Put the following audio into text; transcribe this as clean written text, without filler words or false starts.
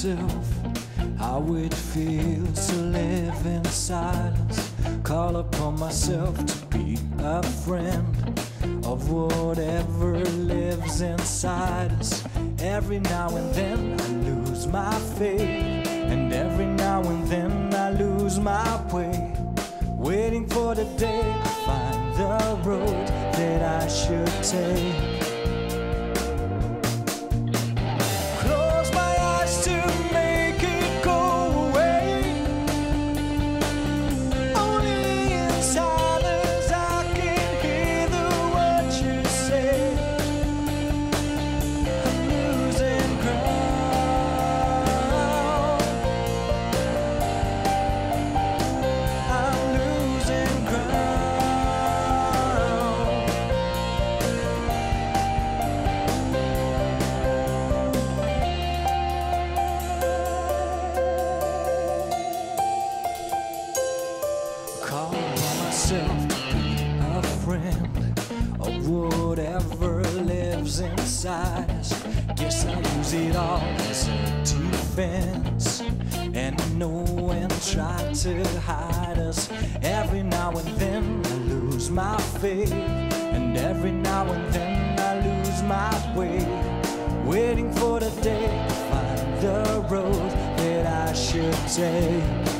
myself how it feels to live in silence. Call upon myself to be a friend of whatever lives inside us. Every now and then I lose my faith, and every now and then I lose my way, waiting for the day to find the road that I should take. Call myself to be a friend of whatever lives inside us. Guess I use it all as a defense, and know and try to hide us. Every now and then I lose my faith, and every now and then I lose my way, waiting for the day to find the road that I should take.